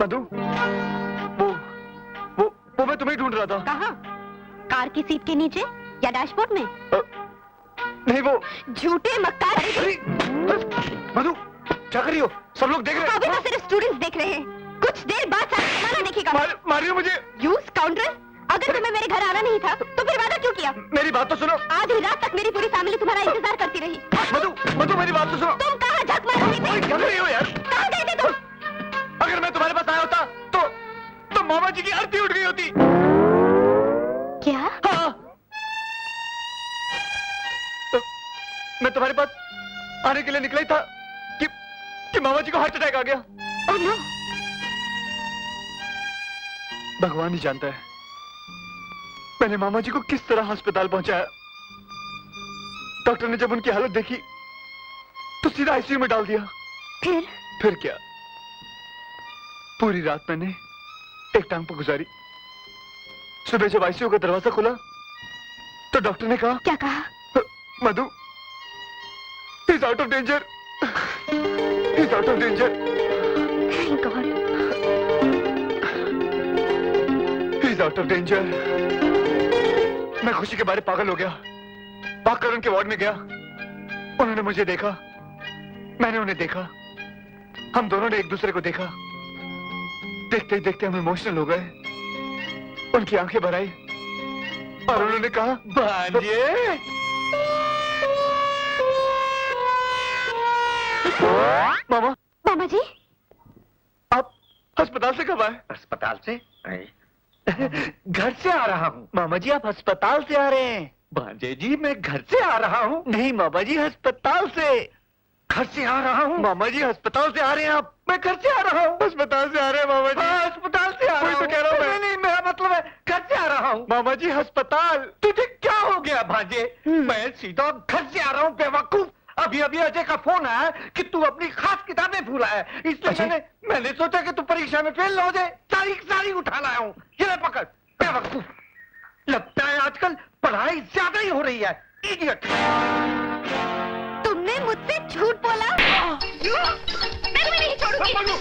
मधु, वो मैं तुम्हें ढूंढ रहा था। कहाँ? कार की सीट के नीचे या डैशबोर्ड में? नहीं, वो झूठे मक्कार। मधु, क्या कर रही हो? सब लोग देख रहे हैं। अभी तो सिर्फ स्टूडेंट्स देख रहे हैं, कुछ देर बाद सारा जमाना देखेगा। मारियो मुझे। You scoundrel! अगर तुम्हें मेरे घर आना नहीं था तो फिर वादा क्यों किया? मेरी बात तो सुनो। आधी रात तक मेरी पूरी फैमिली तुम्हारा इंतजार करती रही। मधु, मेरी बात तो सुनो। तुम कहाँ झक मार रही थी? क्या कर रही हो यार? कहाँ गए थे तुम? अगर मैं तुम्हारे पास आया होता तो मामा जी की आरती उठ गई होती। क्या? हाँ। मैं तुम्हारे पास आने के लिए निकला ही था कि मामा जी को हार्ट अटैक आ गया। Oh no! भगवान ही जानता है मैंने मामा जी को किस तरह अस्पताल पहुंचाया। डॉक्टर ने जब उनकी हालत देखी तो सीधा आईसीयू में डाल दिया। फिर क्या, पूरी रात मैंने एक टांग पर गुजारी। सुबह जब आईसीयू का दरवाजा खुला तो डॉक्टर ने कहा। क्या कहा? Madhu, he is out of danger, he is out of danger. Thank God. He is out of danger. मैं खुशी के बारे पागल हो गया, भागकर उनके वार्ड में गया। उन्होंने मुझे देखा, मैंने उन्हें देखा, हम दोनों ने एक दूसरे को देखा। देखते ही देखते हम इमोशनल हो गए। उनकी आंखें भर आई और उन्होंने कहा, भांजे। मामा जी, आप अस्पताल से कब आए? अस्पताल से? घर से आ रहा हूँ। मामा जी, आप अस्पताल से आ रहे हैं? भांजे जी, मैं घर से आ रहा हूँ। नहीं मामा जी, अस्पताल से। घर से आ रहा हूँ। मामा जी, अस्पताल से आ रहे हैं आप? मैं घर से आ रहा हूँ। अस्पताल से आ रहे हैं मामा जी? हाँ, अस्पताल से आ रहा हूँ। तो कह रहा हूँ मैं। नहीं, मेरा मतलब है घर से आ रहा हूँ। मामा जी, अस्पताल। तुझे क्या हो गया भांजे? मैं सीधा घर से आ रहा हूँ बेवकूफ। अभी अजय का फोन आया कि तू अपनी खास किताबें भूला है, इसलिए मैंने सोचा कि तू परीक्षा में फेल हो जाए, सारी उठा लाया हूँ। ये ले पकड़, बेवकूफ। लगता है आजकल पढ़ाई ज्यादा ही हो रही है। इडियट! तुमने मुझसे झूठ बोला? मैं नहीं छोड़ूंगी।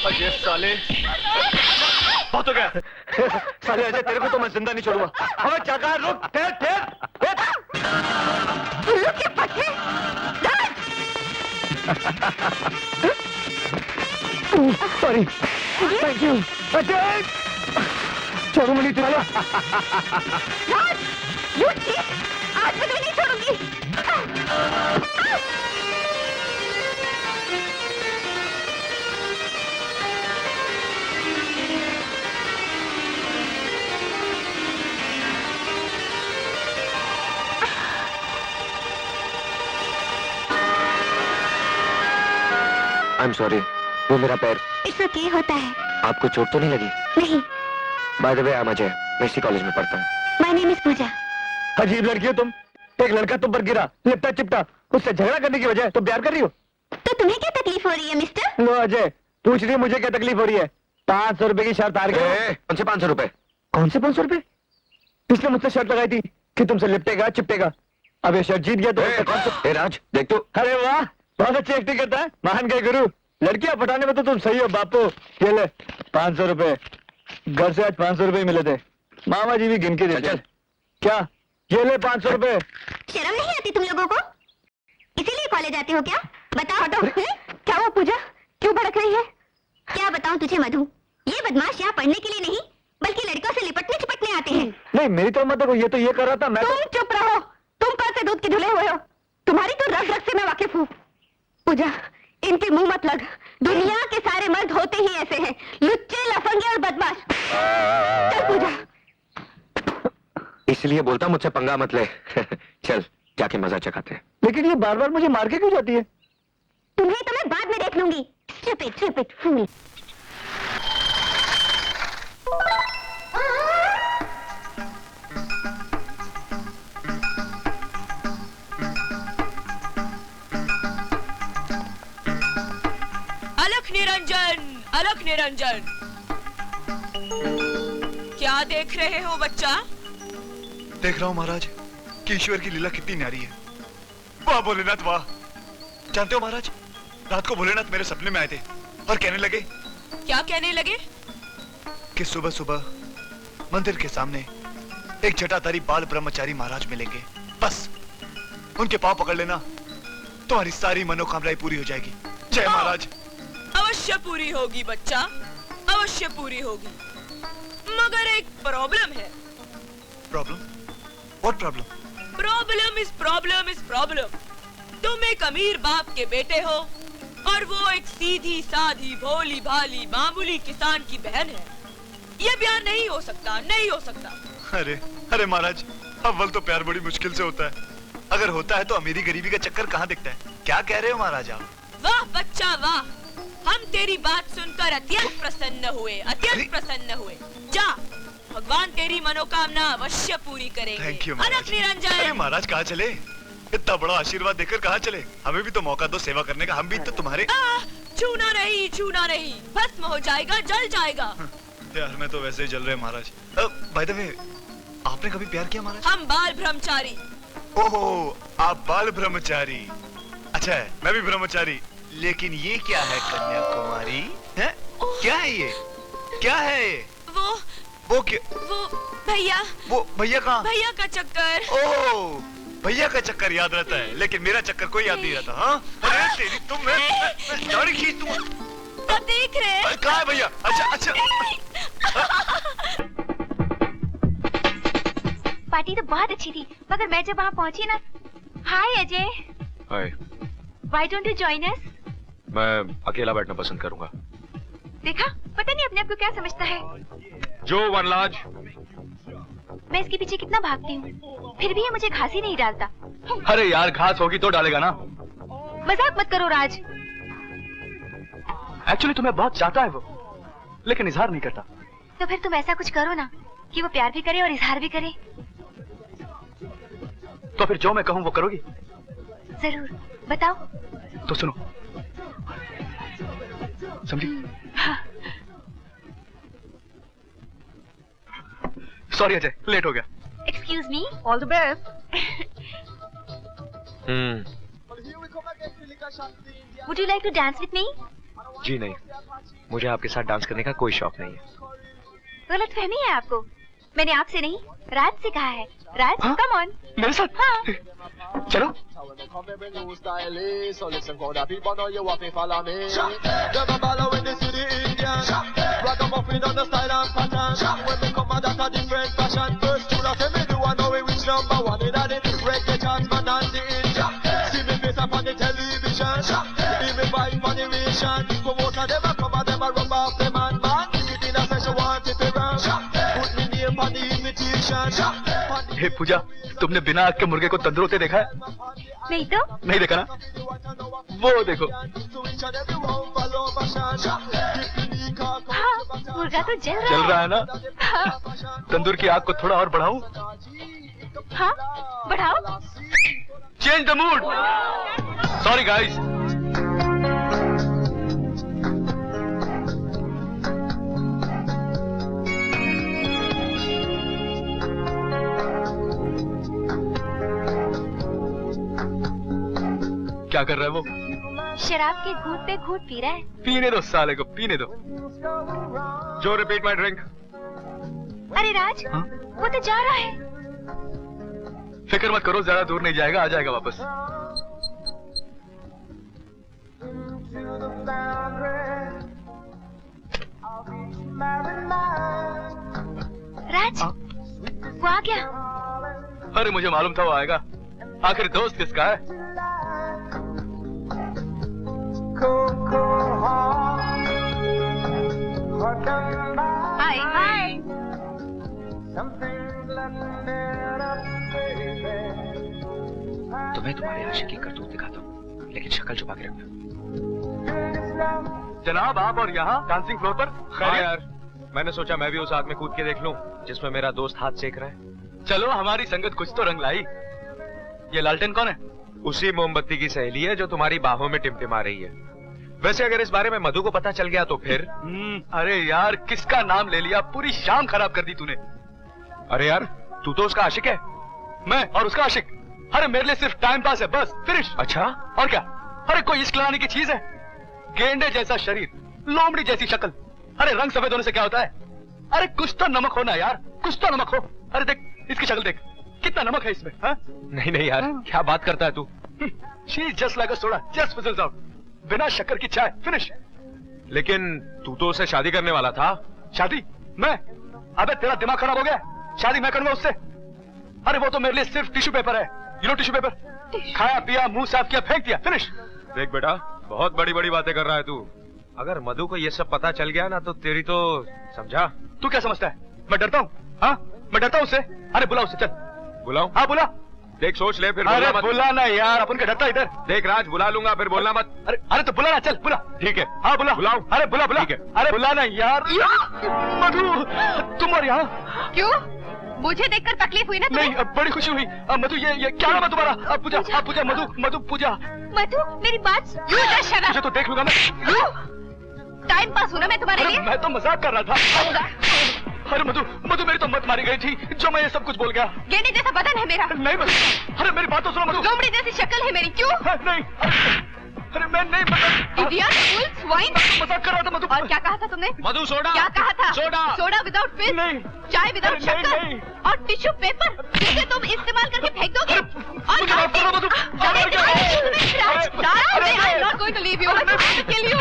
अजय साले, बहुत हो गया। साले अजय, तेरे को तो मैं जिंदा नहीं छोड़ूंगा। हमें क्या कहा? रुक, ठहर। उल्लू के पट्टे! Sorry, thank you. अजय, छोड़ो मुझे तुम्हारा। आज मैं नहीं छोड़ूंगी। आई एम सॉरी, वो मेरा पैर। इससे क्या होता है? आपको चोट तो नहीं लगी? नहीं। By the way, I am Ajay, मैं इसी कॉलेज में पढ़ता हूँ। माय नेम इज पूजा। अजीब लड़की हो तुम। एक लड़का तुम पर गिरा, लिपटा चिपटा, उससे झगड़ा करने की वजह तुम प्यार कर रही हो। तो तुम्हें क्या तकलीफ हो रही है मिस्टर? लो अजय, पूछ रही है मुझे क्या तकलीफ हो रही है। 500 रुपए की शर्त हार गए। कौन से 500 रुपए? कौन से 500 रुपए? इसने मुझसे शर्त लगाई थी कि तुमसे लिपटेगा चिपटेगा। अब ये शर्त जीत गया तो राज, देख तो। अरे वाह, बहुत अच्छी एक्टिंग करता है, मान गए गुरु। लड़कियां पटाने में तो तुम सही हो बापू। ये ले 500 रुपए। घर से आज 500 रुपए मिले थे, मामा जी भी गिन के देते। क्या? ये ले 500 रुपए। शर्म नहीं आती तुम लोगों को? इसीलिए कॉलेज आते हो क्या? बताओ तो। क्या हुआ पूजा, क्यों भड़क रही है? क्या बताऊं तुझे मधु, ये बदमाश यहाँ पढ़ने के लिए नहीं बल्कि लड़कों से लिपटने चिपटने आते हैं। नहीं, मेरी तो मत देखो, ये तो ये कर रहा था मैं। तुम चुप रहो, तुम कल से दूध के धुले हुए हो। तुम्हारी तो रग रग से मैं वाकिफ हूँ। पूजा, इनके मुंह मत लग। दुनिया के सारे मर्द होते ही ऐसे हैं, लुच्चे, लफंगे और बदमाश। चल पूजा। इसलिए बोलता मुझसे पंगा मत ले। चल जाके मजा चखाते हैं। लेकिन ये बार बार मुझे मार के क्यों जाती है? तुम्हें तो मैं बाद में देख लूंगी। Stupid fool। निरंजन, अलख निरंजन। क्या देख रहे हो बच्चा? देख रहा हूँ महाराज कि ईश्वर की लीला कितनी न्यारी है। वाह भोलेनाथ वाह। जानते हो महाराज, रात को भोलेनाथ मेरे सपने में आए थे और कहने लगे। क्या कहने लगे? कि सुबह सुबह मंदिर के सामने एक जटाधारी बाल ब्रह्मचारी महाराज मिलेंगे, बस उनके पांव पकड़ लेना, तुम्हारी सारी मनोकामनाएं पूरी हो जाएगी। जय महाराज। अवश्य पूरी होगी बच्चा, अवश्य पूरी होगी, मगर एक प्रॉब्लम है। Problem? What problem? Problem is problem. तुम एक अमीर बाप के बेटे हो और वो एक सीधी साधी भोली भाली मामूली किसान की बहन है। ये ब्याह नहीं हो सकता, नहीं हो सकता। अरे अरे महाराज, अव्वल तो प्यार बड़ी मुश्किल से होता है, अगर होता है तो अमीरी गरीबी का चक्कर कहाँ दिखता है। क्या कह रहे हो महाराज आप? वाह बच्चा वाह, हम तेरी बात सुनकर अत्यंत प्रसन्न हुए, अत्यंत प्रसन्न हुए। जा, भगवान तेरी मनोकामना अवश्य पूरी करेंगे। थैंक यू अलख महाराज। निरंजन। अरे महाराज कहाँ चले? इतना बड़ा आशीर्वाद देकर कहाँ चले? हमें भी तो मौका दो सेवा करने का, हम भी तो तुम्हारे। छूना नहीं, छूना नहीं, भस्म हो जाएगा, जल जाएगा। प्यार में तो वैसे ही जल रहे महाराज। बाय द वे, आपने कभी प्यार किया महाराज? हम बाल ब्रह्मचारी। ओहो, आप बाल ब्रह्मचारी। अच्छा है, मैं भी ब्रह्मचारी। लेकिन ये क्या है कन्याकुमारी? है? क्या है ये? क्या है ये? वो क्या? वो भैया। वो भैया कहाँ? भैया का चक्कर। ओह, भैया का चक्कर याद रहता है, लेकिन मेरा चक्कर कोई याद नहीं रहता। हाँ? अरे तेरी तुम मैं दाढ़ी खींच दूंगा। अब देख रहे? कहाँ है भैया? अच्छा अच्छा। पार्टी तो बहुत अच्छी थी, मगर मैं जब वहाँ पहुँची ना। हाय अजय। हाय। Why don't you join us? मैं अकेला बैठना पसंद करूंगा। देखा, पता नहीं अपने आप को क्या समझता है। जो वनराज। मैं इसके पीछे कितना भागती हूँ, फिर भी ये मुझे घास ही नहीं डालता। अरे यार, घास होगी तो डालेगा ना। मजाक मत करो राज। एक्चुअली तुम्हें बहुत चाहता है वो, लेकिन इजहार नहीं करता। तो फिर तुम ऐसा कुछ करो ना कि वो प्यार भी करे और इजहार भी करे। तो फिर जो मैं कहूँ वो करोगी? जरूर, बताओ। तो सुनो, समझी? हाँ। सॉरी अजय, लेट हो गया। Excuse me, all the best. Would you like to dance with me? जी नहीं, मुझे आपके साथ डांस करने का कोई शौक नहीं है। गलतफहमी है आपको। मैंने आपसे नहीं, राज से कहा है। राज, हाँ? come on. मेरे साथ? हाँ। चलो। हे पूजा, तुमने बिना आग के मुर्गे को तंदूर होते देखा है? नहीं तो? नहीं देखा ना? वो देखो। हाँ, मुर्गा तो जल रहा है ना? हाँ। तंदूर की आग को थोड़ा और बढ़ाऊं? हाँ, बढ़ाओ। Change the mood. Sorry guys. क्या कर रहा है वो? शराब के घूंट पे घूंट पी रहा है। पीने दो साले को, पीने दो। जो रिपीट माई ड्रिंक। अरे राज, हाँ? वो तो जा रहा है। फिक्र मत करो, ज्यादा दूर नहीं जाएगा, आ जाएगा वापस। राज, हाँ? वो आ गया। अरे मुझे मालूम था वो आएगा। आखिर दोस्त किसका है? हाय हाय। तुम्हें तुम्हारे आशिक की करतूत दिखाता हूँ, लेकिन शक्ल छुपा के रखना। जनाब, आप और यहाँ डांसिंग फ्लोर पर? हाँ यार, मैंने सोचा मैं भी उस आग में कूद के देख लूं जिसमें मेरा दोस्त हाथ सेक रहा है। चलो, हमारी संगत कुछ तो रंग लाई। ये लालटेन कौन है? उसी मोमबत्ती की सहेली है जो तुम्हारी बाहों में टिमटिमा रही है। वैसे अगर इस बारे में मधु को पता चल गया तो फिर? अरे यार किसका नाम ले लिया, पूरी शाम खराब कर दी तूने। अरे यार तू तो उसका आशिक है। मैं और उसका आशिक, अरे मेरे लिए सिर्फ टाइम पास है, बस फिनिश। अच्छा, और क्या? अरे कोई इश्क लाने की चीज है? गेंडे जैसा शरीर, लोमड़ी जैसी शक्ल, अरे रंग सफेद होने से क्या होता है? अरे कुछ तो नमक हो ना यार, कुछ तो नमक हो। अरे देख इसकी शक्ल देख, कितना नमक है इसमें। हाँ? नहीं नहीं यार, क्या बात करता है तू? She is just like a soda, just fizzles out, बिना शक्कर की चाय, फिनिश। लेकिन तू तो उससे शादी करने वाला था। शादी? मैं? अबे तेरा दिमाग खराब हो गया? शादी मैं करूंगा उससे? अरे वो तो मेरे लिए सिर्फ टिश्यू पेपर है, यू नो टिश्यू पेपर। खाया पिया, मुंह साफ किया, फेंक दिया, फिनिश। देख बेटा, बहुत बड़ी बड़ी बातें कर रहा है तू। अगर मधु को ये सब पता चल गया ना तो तेरी तो समझा। तू क्या समझता है मैं डरता हूँ? हाँ मैं डरता हूँ उससे? अरे बुला उसे, चल। बुलाऊं? हाँ बुला। देख सोच ले फिर अरे बोलना मत। बुला ना यार, अपन का डरता इधर। देख राज, बुला लूंगा फिर बोलना मत। अरे अरे तो बुला ना, चल बुला। ठीक है, हाँ बुला। बुलाऊं? अरे बुला बुला। ठीक है। अरे बुला ना यार। मधु तुम और यहाँ? क्यों? मुझे देखकर तकलीफ हुई ना तुम्हें? नहीं बड़ी खुशी हुई। मधु ये क्या नाम है तुम्हारा? पूजा, पूजा, मधु, मधु पूजा। मधु मेरी बात तुझे तो देख लूंगा मैं। टाइम पास होना मैं तुम्हारे अरे लिए। मैं तो मजाक कर रहा था। अरे मधु, मधु मेरी तो मत मारी गई थी जो मैं ये सब कुछ बोल गया। गेंडे जैसा बदन है मेरा। नहीं मधु, अरे मेरी बात तो सुनो मधु। लोमड़ी जैसी शक्ल है मेरी। क्यों? नहीं अरे मैं नहीं मतलब इडियट, फूल, स्वाइन। मजाक कर रहा था मधु। और क्या कहा था तुमने? मधु सोडा। क्या कहा था? सोडा। सोडा विदाउट फिश, नहीं। चाय विदाउट अरे नहीं, शक्कर नहीं। और टिश्यू पेपर जिसे तुम इस्तेमाल करके फेंक दोगे। और मुझे माफ करो मधु। अरे I'm not going to leave you. I'm going to kill you.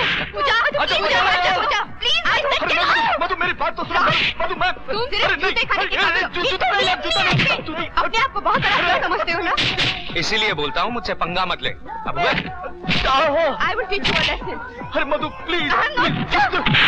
Please, I said get out. मधु मेरी बात तो सुनो मधु। मैं तुम सिर्फ जूते खाने की काबिल हो। अपने आप को बहुत बड़ा समझते हो ना? इसीलिए बोलता हूँ मुझसे पंगा मत ले। अब I will teach you a lesson. अरे मधु प्लीज। I'm not-